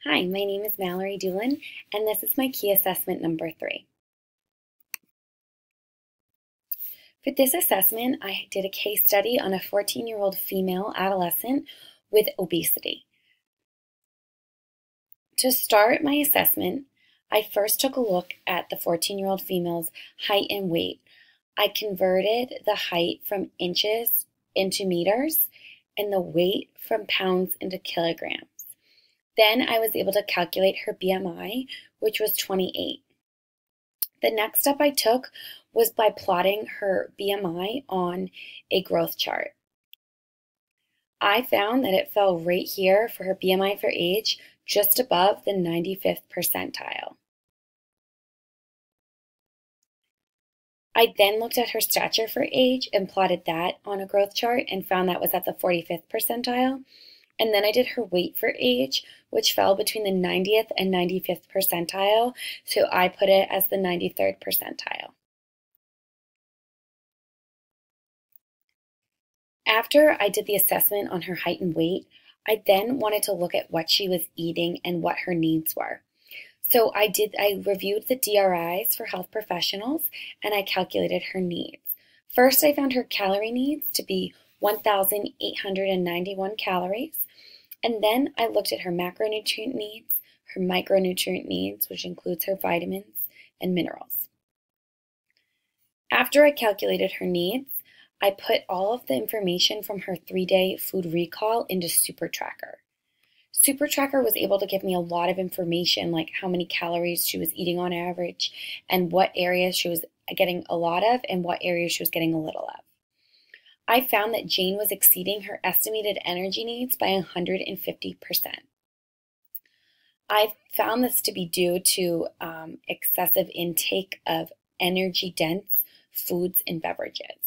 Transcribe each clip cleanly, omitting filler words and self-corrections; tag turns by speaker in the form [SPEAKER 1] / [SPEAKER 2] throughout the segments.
[SPEAKER 1] Hi, my name is Mallory Doolin, and this is my key assessment number 3. For this assessment, I did a case study on a 14-year-old female adolescent with obesity. To start my assessment, I first took a look at the 14-year-old female's height and weight. I converted the height from inches into meters and the weight from pounds into kilograms. Then I was able to calculate her BMI, which was 28. The next step I took was by plotting her BMI on a growth chart. I found that it fell right here for her BMI for age, just above the 95th percentile. I then looked at her stature for age and plotted that on a growth chart and found that was at the 45th percentile. And then I did her weight for age, which fell between the 90th and 95th percentile, so I put it as the 93rd percentile. After I did the assessment on her height and weight, I then wanted to look at what she was eating and what her needs were. So I reviewed the DRIs for health professionals and I calculated her needs. First, I found her calorie needs to be 1,891 calories. And then I looked at her macronutrient needs, her micronutrient needs, which includes her vitamins and minerals. After I calculated her needs, I put all of the information from her 3-day food recall into SuperTracker. SuperTracker was able to give me a lot of information, like how many calories she was eating on average and what areas she was getting a lot of and what areas she was getting a little of. I found that Jane was exceeding her estimated energy needs by 150%. I found this to be due to excessive intake of energy-dense foods and beverages.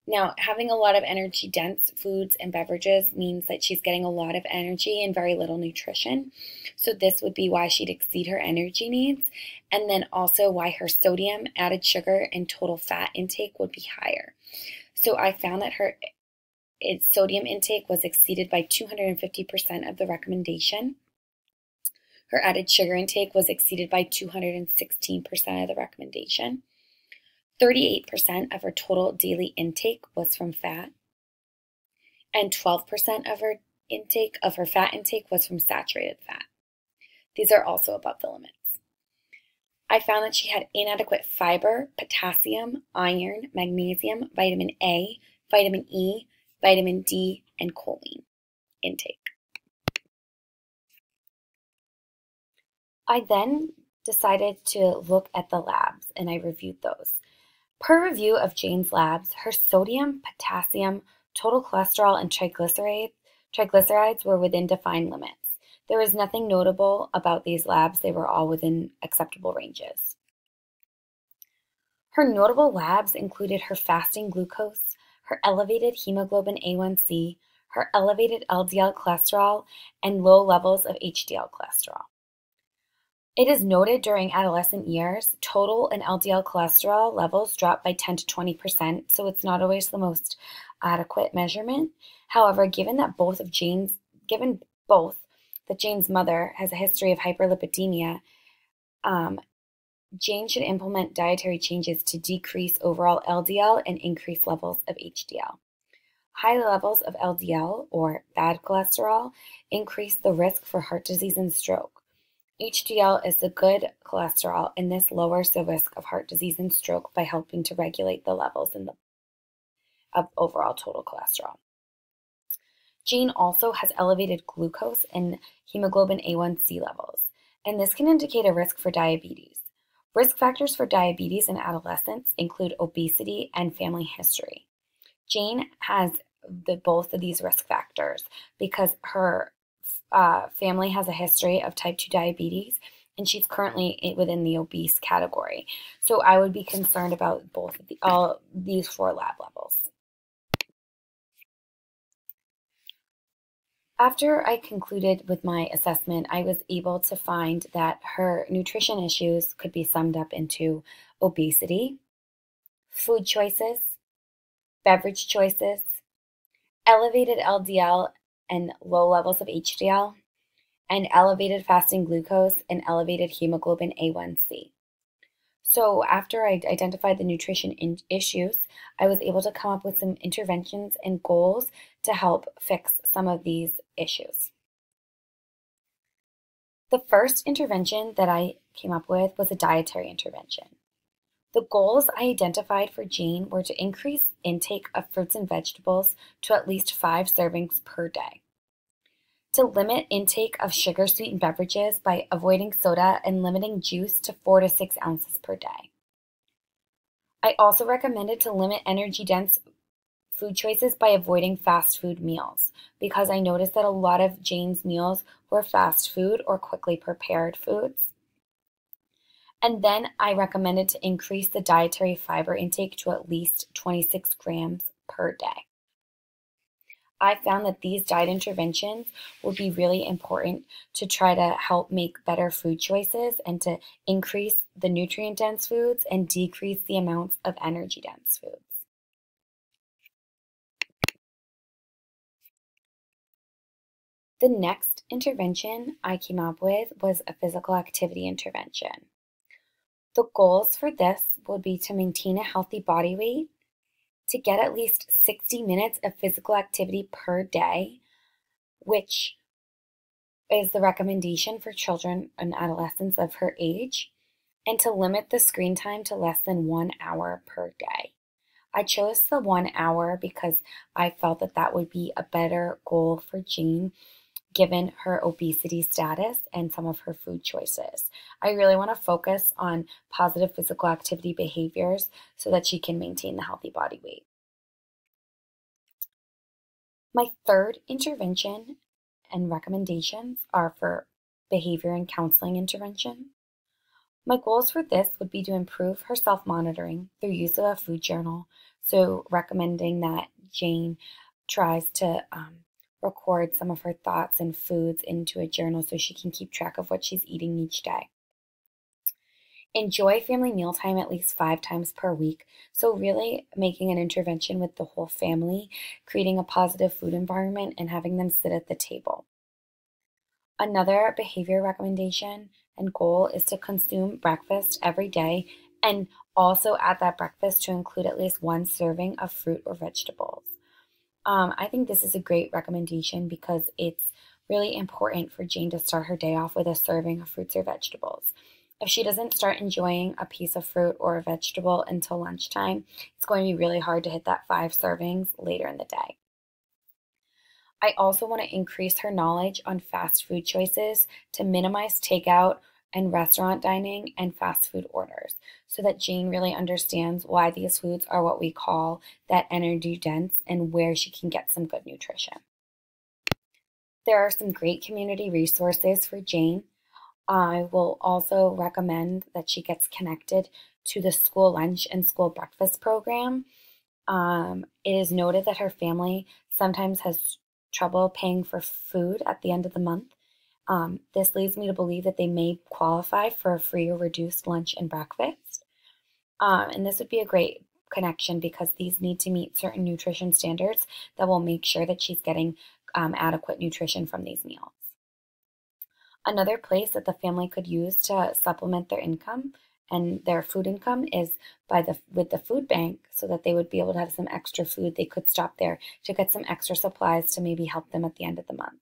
[SPEAKER 1] Now, having a lot of energy-dense foods and beverages means that she's getting a lot of energy and very little nutrition. So this would be why she'd exceed her energy needs, and then also why her sodium, added sugar, and total fat intake would be higher. So I found that its sodium intake was exceeded by 250% of the recommendation. Her added sugar intake was exceeded by 216% of the recommendation. 38% of her total daily intake was from fat, and 12% of her fat intake was from saturated fat. These are also above the limits. I found that she had inadequate fiber, potassium, iron, magnesium, vitamin A, vitamin E, vitamin D, and choline intake. I then decided to look at the labs, and I reviewed those. Per review of Jane's labs, her sodium, potassium, total cholesterol, and triglycerides were within defined limits. There was nothing notable about these labs. They were all within acceptable ranges. Her notable labs included her fasting glucose, her elevated hemoglobin A1C, her elevated LDL cholesterol, and low levels of HDL cholesterol. It is noted during adolescent years, total and LDL cholesterol levels drop by 10 to 20%, so it's not always the most adequate measurement. However, given that Jane's mother has a history of hyperlipidemia, Jane should implement dietary changes to decrease overall LDL and increase levels of HDL. High levels of LDL, or bad cholesterol, increase the risk for heart disease and stroke. HDL is the good cholesterol, and this lowers the risk of heart disease and stroke by helping to regulate the levels of overall total cholesterol. Jane also has elevated glucose and hemoglobin A1C levels, and this can indicate a risk for diabetes. Risk factors for diabetes in adolescents include obesity and family history. Jane has both of these risk factors because her family has a history of type 2 diabetes, and she's currently within the obese category. So I would be concerned about all these 4 lab levels. After I concluded with my assessment, I was able to find that her nutrition issues could be summed up into obesity, food choices, beverage choices, elevated LDL and low levels of HDL, and elevated fasting glucose and elevated hemoglobin A1C. So after I identified the nutrition issues, I was able to come up with some interventions and goals to help fix some of these issues. The first intervention that I came up with was a dietary intervention. The goals I identified for Jane were to increase intake of fruits and vegetables to at least 5 servings per day, to limit intake of sugar-sweetened beverages by avoiding soda and limiting juice to 4 to 6 ounces per day. I also recommended to limit energy-dense food choices by avoiding fast food meals because I noticed that a lot of Jane's meals were fast food or quickly prepared foods. And then I recommended to increase the dietary fiber intake to at least 26 grams per day. I found that these diet interventions would be really important to try to help make better food choices and to increase the nutrient-dense foods and decrease the amounts of energy-dense foods. The next intervention I came up with was a physical activity intervention. The goals for this would be to maintain a healthy body weight, to get at least 60 minutes of physical activity per day, which is the recommendation for children and adolescents of her age, and to limit the screen time to less than 1 hour per day. I chose the 1 hour because I felt that that would be a better goal for Jane given her obesity status and some of her food choices. I really want to focus on positive physical activity behaviors so that she can maintain the healthy body weight. My third intervention and recommendations are for behavior and counseling intervention. My goals for this would be to improve her self-monitoring through use of a food journal, so recommending that Jane tries to record some of her thoughts and foods into a journal so she can keep track of what she's eating each day. Enjoy family mealtime at least 5 times per week. So really making an intervention with the whole family, creating a positive food environment and having them sit at the table. Another behavior recommendation and goal is to consume breakfast every day and also add that breakfast to include at least 1 serving of fruit or vegetables. I think this is a great recommendation because it's really important for Jane to start her day off with a serving of fruits or vegetables. If she doesn't start enjoying a piece of fruit or a vegetable until lunchtime, it's going to be really hard to hit that 5 servings later in the day. I also want to increase her knowledge on fast food choices to minimize takeout and restaurant dining and fast food orders so that Jane really understands why these foods are what we call that energy dense and where she can get some good nutrition. There are some great community resources for Jane. I will also recommend that she gets connected to the school lunch and school breakfast program. It is noted that her family sometimes has trouble paying for food at the end of the month. This leads me to believe that they may qualify for a free or reduced lunch and breakfast. And this would be a great connection because these need to meet certain nutrition standards that will make sure that she's getting adequate nutrition from these meals. Another place that the family could use to supplement their income and their food income is with the food bank so that they would be able to have some extra food. They could stop there to get some extra supplies to maybe help them at the end of the month.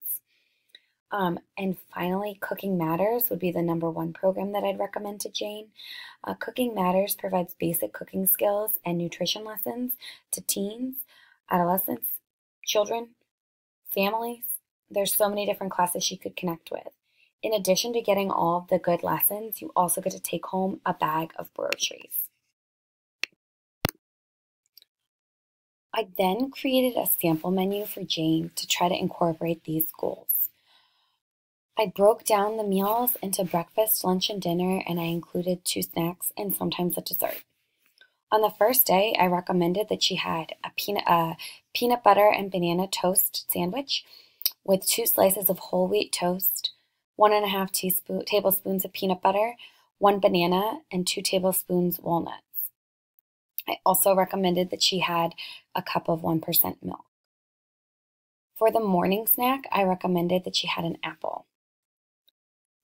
[SPEAKER 1] And finally, Cooking Matters would be the #1 program that I'd recommend to Jane. Cooking Matters provides basic cooking skills and nutrition lessons to teens, adolescents, children, families. There's so many different classes she could connect with. In addition to getting all of the good lessons, you also get to take home a bag of groceries. I then created a sample menu for Jane to try to incorporate these goals. I broke down the meals into breakfast, lunch, and dinner, and I included 2 snacks and sometimes a dessert. On the first day, I recommended that she had a peanut butter and banana toast sandwich with 2 slices of whole wheat toast, 1.5 tablespoons of peanut butter, 1 banana, and 2 tablespoons walnuts. I also recommended that she had a cup of 1% milk. For the morning snack, I recommended that she had an apple.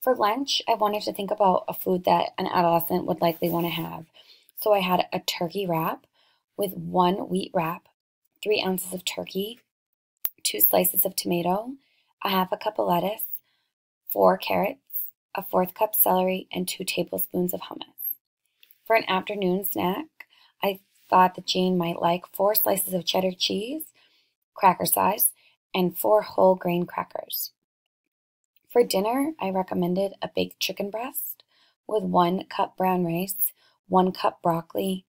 [SPEAKER 1] For lunch, I wanted to think about a food that an adolescent would likely want to have. So I had a turkey wrap with one wheat wrap, 3 ounces of turkey, 2 slices of tomato, a half a cup of lettuce, 4 carrots, a fourth cup celery, and 2 tablespoons of hummus. For an afternoon snack, I thought that Jane might like 4 slices of cheddar cheese, cracker size, and 4 whole grain crackers. For dinner, I recommended a baked chicken breast with 1 cup brown rice, 1 cup broccoli,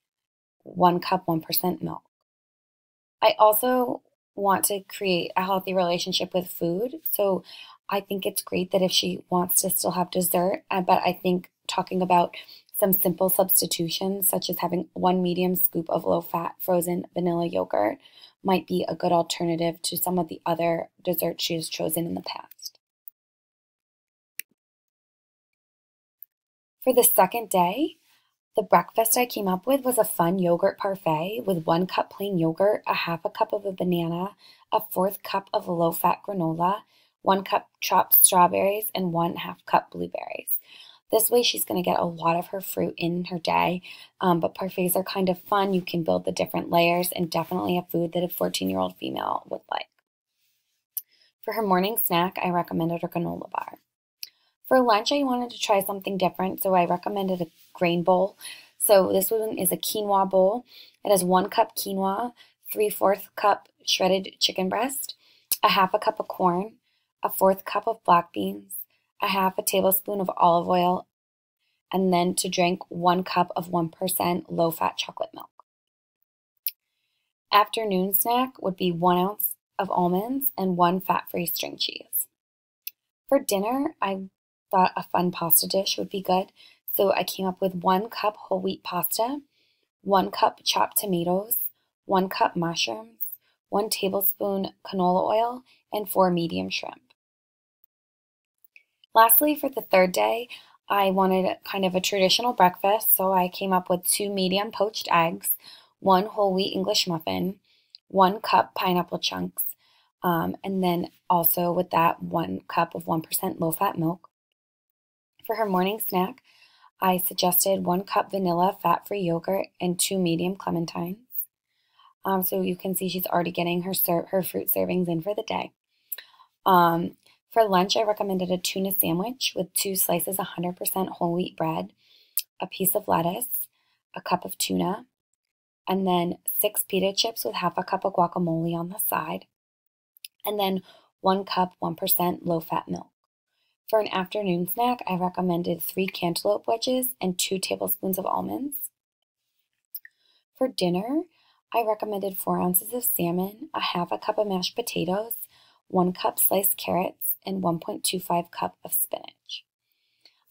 [SPEAKER 1] 1 cup 1% milk. I also want to create a healthy relationship with food. So I think it's great that if she wants to still have dessert, but I think talking about some simple substitutions, such as having 1 medium scoop of low fat frozen vanilla yogurt, might be a good alternative to some of the other desserts she has chosen in the past. For the second day, the breakfast I came up with was a fun yogurt parfait with 1 cup plain yogurt, a half a cup of a banana, a fourth cup of low-fat granola, 1 cup chopped strawberries, and 1/2 cup blueberries. This way she's going to get a lot of her fruit in her day, but parfaits are kind of fun. You can build the different layers and definitely a food that a 14-year-old female would like. For her morning snack, I recommended a granola bar. For lunch, I wanted to try something different, so I recommended a grain bowl. So this one is a quinoa bowl. It has 1 cup quinoa, 3/4 cup shredded chicken breast, a half a cup of corn, a fourth cup of black beans, a half a tablespoon of olive oil, and then to drink 1 cup of 1% low-fat chocolate milk. Afternoon snack would be 1 ounce of almonds and 1 fat-free string cheese. For dinner, I thought a fun pasta dish would be good, so I came up with 1 cup whole wheat pasta, 1 cup chopped tomatoes, 1 cup mushrooms, 1 tablespoon canola oil, and 4 medium shrimp. Lastly, for the third day, I wanted kind of a traditional breakfast, so I came up with 2 medium poached eggs, 1 whole wheat English muffin, 1 cup pineapple chunks, and then also with that 1 cup of 1% low-fat milk. For her morning snack, I suggested 1 cup vanilla fat-free yogurt and 2 medium clementines. So you can see she's already getting her fruit servings in for the day. For lunch, I recommended a tuna sandwich with 2 slices of 100% whole wheat bread, a piece of lettuce, a cup of tuna, and then 6 pita chips with half a cup of guacamole on the side, and then 1 cup 1% low-fat milk. For an afternoon snack, I recommended 3 cantaloupe wedges and 2 tablespoons of almonds. For dinner, I recommended 4 ounces of salmon, a half a cup of mashed potatoes, 1 cup sliced carrots, and 1.25 cup of spinach.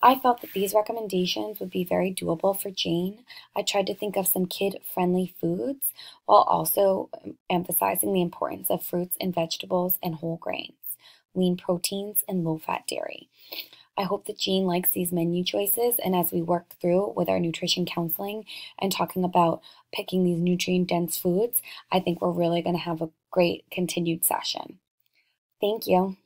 [SPEAKER 1] I felt that these recommendations would be very doable for Jane. I tried to think of some kid-friendly foods while also emphasizing the importance of fruits and vegetables and whole grains, lean proteins, and low-fat dairy. I hope that Jane likes these menu choices, and as we work through with our nutrition counseling and talking about picking these nutrient-dense foods, I think we're really going to have a great continued session. Thank you.